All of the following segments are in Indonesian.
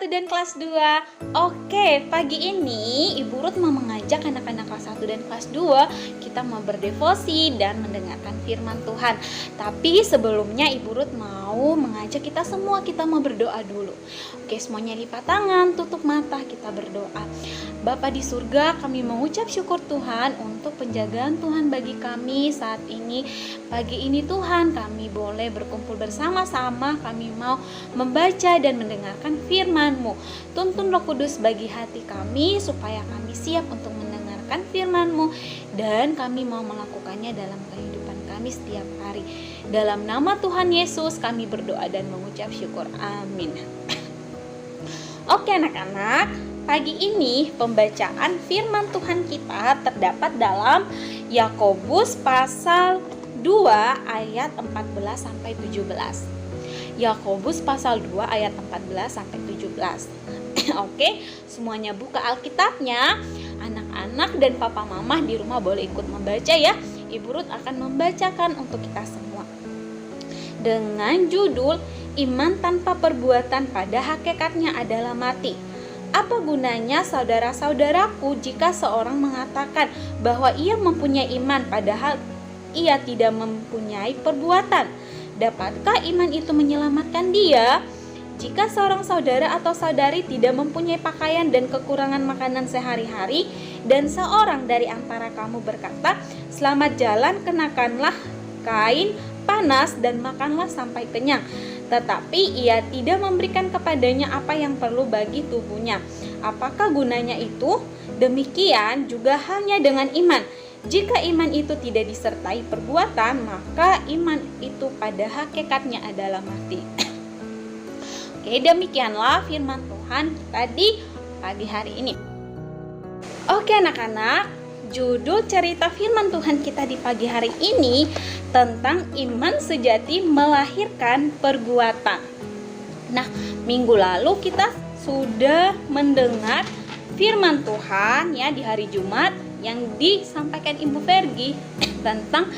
1 dan kelas 2. Oke, pagi ini Ibu Ruth mau mengajak anak-anak kelas 1 dan kelas 2 kita mau berdevosi dan mendengarkan firman Tuhan. Tapi sebelumnya Ibu Ruth mau mengajak kita semua, kita mau berdoa dulu. Oke, semuanya lipat tangan, tutup mata, kita berdoa. Bapa di surga, kami mengucap syukur Tuhan untuk penjagaan Tuhan bagi kami saat ini. Pagi ini Tuhan, kami boleh berkumpul bersama-sama, kami mau membaca dan mendengarkan firman-Mu. Tuntun Roh Kudus bagi hati kami supaya kami siap untuk mendengarkan firman-Mu dan kami mau melakukannya dalam kehidupan kami setiap hari. Dalam nama Tuhan Yesus kami berdoa dan mengucap syukur. Amin. Oke anak-anak, pagi ini pembacaan firman Tuhan kita terdapat dalam Yakobus pasal 2 ayat 14 sampai 17. Yakobus pasal 2 ayat 14 sampai 17. Oke, semuanya buka Alkitabnya. Anak-anak dan papa mama di rumah boleh ikut membaca ya. Ibu Ruth akan membacakan untuk kita semua. Dengan judul Iman tanpa perbuatan pada hakikatnya adalah mati. Apa gunanya saudara-saudaraku jika seorang mengatakan bahwa ia mempunyai iman padahal ia tidak mempunyai perbuatan? Dapatkah iman itu menyelamatkan dia? Jika seorang saudara atau saudari tidak mempunyai pakaian dan kekurangan makanan sehari-hari, dan seorang dari antara kamu berkata, "Selamat jalan, kenakanlah kain panas dan makanlah sampai kenyang," tetapi ia tidak memberikan kepadanya apa yang perlu bagi tubuhnya, apakah gunanya itu? Demikian juga halnya dengan iman. Jika iman itu tidak disertai perbuatan, maka iman itu pada hakikatnya adalah mati. Oke, demikianlah firman Tuhan tadi pagi hari ini. Oke anak-anak, judul cerita firman Tuhan kita di pagi hari ini tentang iman sejati melahirkan perbuatan. Nah, minggu lalu kita sudah mendengar firman Tuhan ya di hari Jumat yang disampaikan Ibu Vergi tentang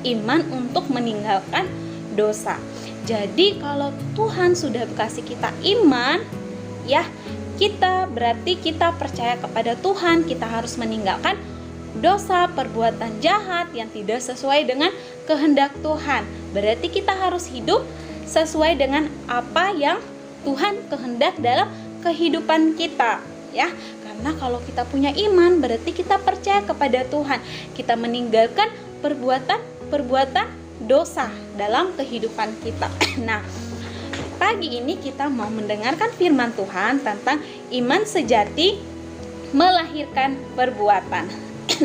iman untuk meninggalkan dosa. Jadi kalau Tuhan sudah kasih kita iman, ya berarti kita percaya kepada Tuhan, kita harus meninggalkan dosa, perbuatan jahat yang tidak sesuai dengan kehendak Tuhan. Berarti kita harus hidup sesuai dengan apa yang Tuhan kehendak dalam kehidupan kita, ya. Karena kalau kita punya iman, berarti kita percaya kepada Tuhan. Kita meninggalkan perbuatan dosa dalam kehidupan kita. Nah, pagi ini kita mau mendengarkan firman Tuhan tentang iman sejati melahirkan perbuatan.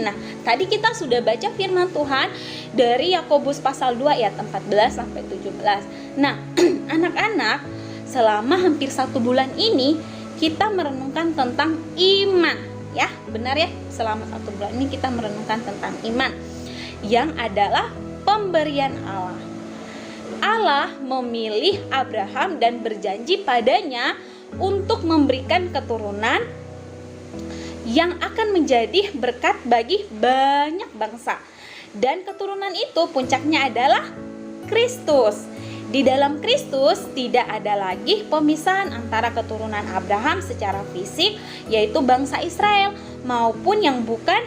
Nah, tadi kita sudah baca firman Tuhan dari Yakobus pasal 2 ayat 14 sampai 17. Nah, anak-anak, selama hampir 1 bulan ini kita merenungkan tentang iman, ya. Benar ya? Selama 1 bulan ini kita merenungkan tentang iman yang adalah pemberian Allah. Allah memilih Abraham dan berjanji padanya untuk memberikan keturunan yang akan menjadi berkat bagi banyak bangsa. Dan keturunan itu puncaknya adalah Kristus. Di dalam Kristus tidak ada lagi pemisahan antara keturunan Abraham secara fisik, yaitu bangsa Israel, maupun yang bukan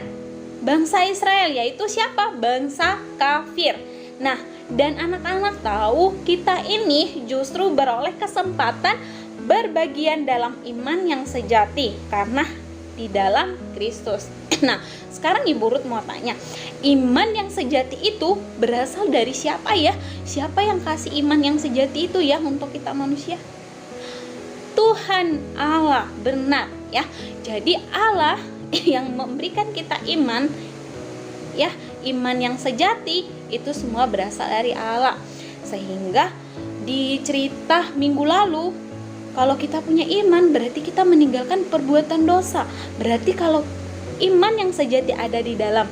bangsa Israel, yaitu siapa? Bangsa kafir. Nah, dan anak-anak tahu kita ini justru beroleh kesempatan berbagian dalam iman yang sejati karena di dalam Kristus. Nah, sekarang Ibu Ruth mau tanya, iman yang sejati itu berasal dari siapa ya? Siapa yang kasih iman yang sejati itu ya untuk kita manusia? Tuhan Allah, benar ya. Jadi Allah yang memberikan kita iman, ya, iman yang sejati itu semua berasal dari Allah. Sehingga di cerita minggu lalu, kalau kita punya iman berarti kita meninggalkan perbuatan dosa. Berarti kalau iman yang sejati ada di dalam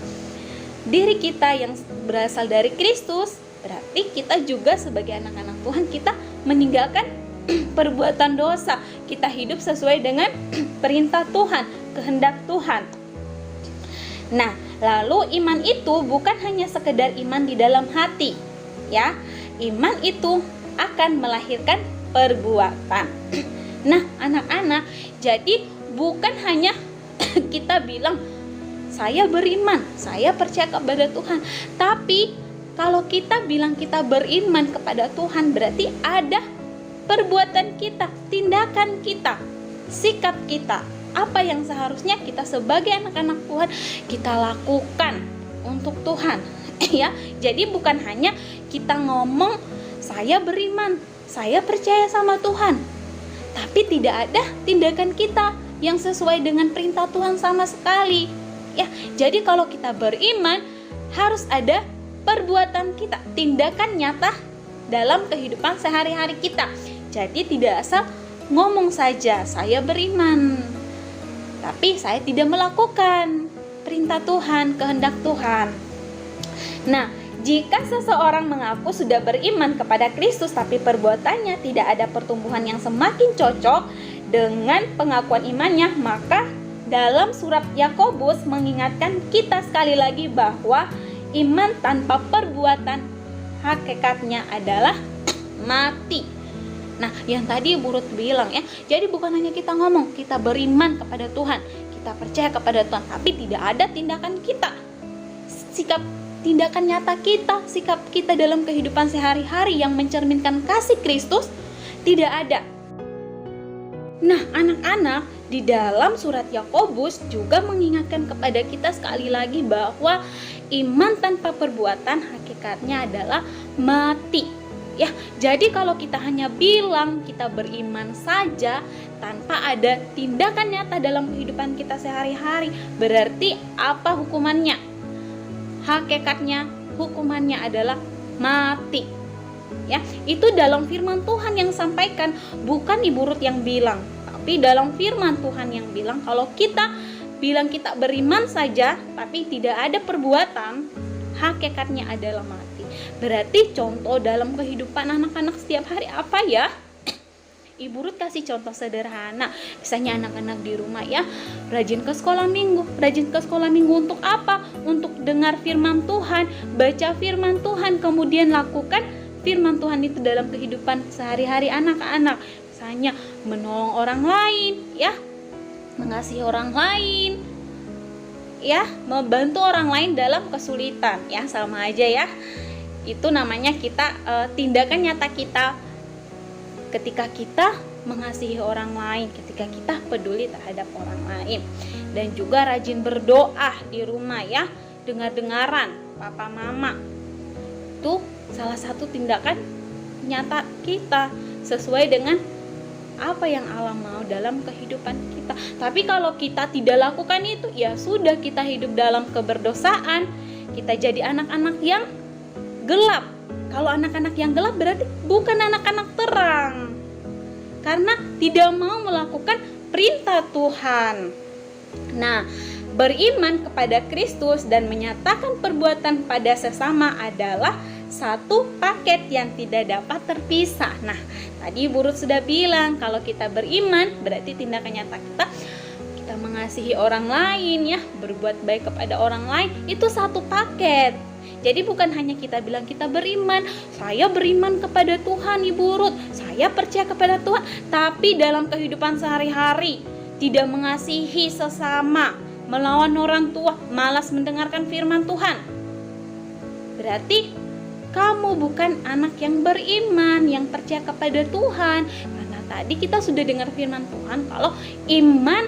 diri kita yang berasal dari Kristus, berarti kita juga sebagai anak-anak Tuhan kita meninggalkan perbuatan dosa. Kita hidup sesuai dengan perintah Tuhan, kehendak Tuhan. Nah, lalu iman itu bukan hanya sekedar iman di dalam hati, ya. Iman itu akan melahirkan perbuatan. Nah, anak-anak, jadi bukan hanya kita bilang saya beriman, saya percaya kepada Tuhan. Tapi kalau kita bilang kita beriman kepada Tuhan, berarti ada perbuatan kita, tindakan kita, sikap kita. Apa yang seharusnya kita sebagai anak-anak Tuhan kita lakukan untuk Tuhan. Ya, jadi bukan hanya kita ngomong saya beriman, saya percaya sama Tuhan, tapi tidak ada tindakan kita yang sesuai dengan perintah Tuhan sama sekali. Ya, jadi kalau kita beriman harus ada perbuatan kita, tindakan nyata dalam kehidupan sehari-hari kita. Jadi tidak asal ngomong saja saya beriman, tapi saya tidak melakukan perintah Tuhan, kehendak Tuhan. Nah, jika seseorang mengaku sudah beriman kepada Kristus tapi perbuatannya tidak ada pertumbuhan yang semakin cocok dengan pengakuan imannya, maka dalam surat Yakobus mengingatkan kita sekali lagi bahwa iman tanpa perbuatan hakikatnya adalah mati. Nah, yang tadi Ibu Ruth bilang ya, jadi bukan hanya kita ngomong kita beriman kepada Tuhan, kita percaya kepada Tuhan, tapi tidak ada tindakan kita, sikap tindakan nyata kita, sikap kita dalam kehidupan sehari-hari yang mencerminkan kasih Kristus tidak ada. Nah, anak-anak, di dalam surat Yakobus juga mengingatkan kepada kita sekali lagi bahwa iman tanpa perbuatan hakikatnya adalah mati. Ya, jadi kalau kita hanya bilang kita beriman saja tanpa ada tindakan nyata dalam kehidupan kita sehari-hari, berarti apa hukumannya? Hakikatnya hukumannya adalah mati. Ya, itu dalam firman Tuhan yang sampaikan, bukan Ibu Ruth yang bilang, tapi dalam firman Tuhan yang bilang kalau kita bilang kita beriman saja tapi tidak ada perbuatan, hakikatnya adalah mati. Berarti contoh dalam kehidupan anak-anak setiap hari apa ya? Ibu Ruth kasih contoh sederhana. Misalnya anak-anak di rumah ya, rajin ke sekolah minggu. Rajin ke sekolah minggu untuk apa? Untuk dengar firman Tuhan, baca firman Tuhan, kemudian lakukan firman Tuhan itu dalam kehidupan sehari-hari anak-anak. Misalnya menolong orang lain ya, mengasihi orang lain ya, membantu orang lain dalam kesulitan ya, sama aja ya. Itu namanya kita tindakan nyata kita ketika kita mengasihi orang lain, ketika kita peduli terhadap orang lain. Dan juga rajin berdoa di rumah ya, dengar-dengaran papa mama. Itu salah satu tindakan nyata kita sesuai dengan apa yang Allah mau dalam kehidupan kita. Tapi kalau kita tidak lakukan itu, ya sudah, kita hidup dalam keberdosaan. Kita jadi anak-anak yang gelap. Kalau anak-anak yang gelap berarti bukan anak-anak terang, karena tidak mau melakukan perintah Tuhan. Nah, beriman kepada Kristus dan menyatakan perbuatan pada sesama adalah satu paket yang tidak dapat terpisah. Nah, tadi Ibu Ruth sudah bilang kalau kita beriman berarti tindakan nyata kita mengasihi orang lain ya, berbuat baik kepada orang lain, itu satu paket. Jadi bukan hanya kita bilang kita beriman, saya beriman kepada Tuhan Ibu Ruth, saya percaya kepada Tuhan, tapi dalam kehidupan sehari-hari tidak mengasihi sesama, melawan orang tua, malas mendengarkan firman Tuhan, berarti kamu bukan anak yang beriman, yang percaya kepada Tuhan. Karena tadi kita sudah dengar firman Tuhan kalau iman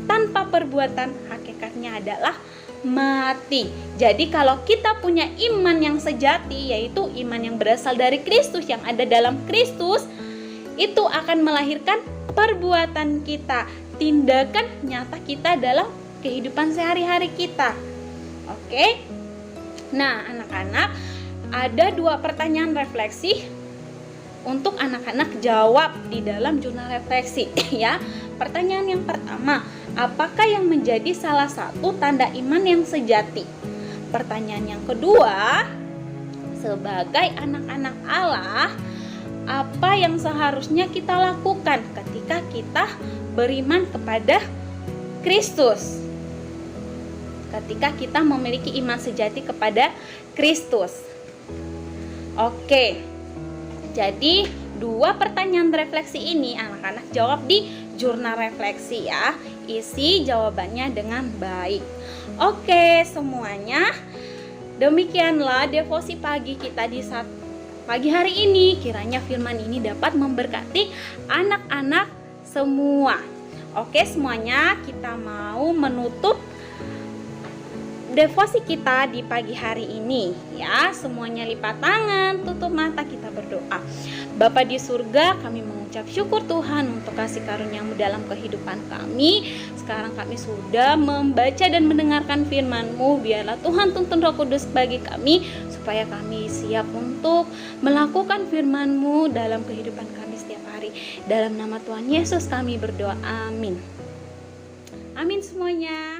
tanpa perbuatan hakikatnya adalah mati. Jadi kalau kita punya iman yang sejati, yaitu iman yang berasal dari Kristus, yang ada dalam Kristus, itu akan melahirkan perbuatan kita, tindakan nyata kita dalam kehidupan sehari-hari kita. Oke? Nah, anak-anak, ada 2 pertanyaan refleksi untuk anak-anak jawab di dalam jurnal refleksi ya. Pertanyaan yang pertama, apakah yang menjadi salah satu tanda iman yang sejati? Pertanyaan yang kedua, sebagai anak-anak Allah, apa yang seharusnya kita lakukan ketika kita beriman kepada Kristus? Ketika kita memiliki iman sejati kepada Kristus. Oke. Jadi 2 2 pertanyaan refleksi ini anak-anak jawab di jurnal refleksi ya. Isi jawabannya dengan baik. Oke, semuanya. Demikianlah devosi pagi kita di pagi hari ini. Kiranya firman ini dapat memberkati anak-anak semua. Oke, semuanya, kita mau menutup devosi kita di pagi hari ini ya. Semuanya lipat tangan, tutup mata, kita berdoa. Bapa di surga, kami mengucap syukur Tuhan untuk kasih karunia-Mu dalam kehidupan kami. Sekarang kami sudah membaca dan mendengarkan firman-Mu. Biarlah Tuhan tuntun Roh Kudus bagi kami, supaya kami siap untuk melakukan firman-Mu dalam kehidupan kami setiap hari. Dalam nama Tuhan Yesus kami berdoa, amin. Amin semuanya.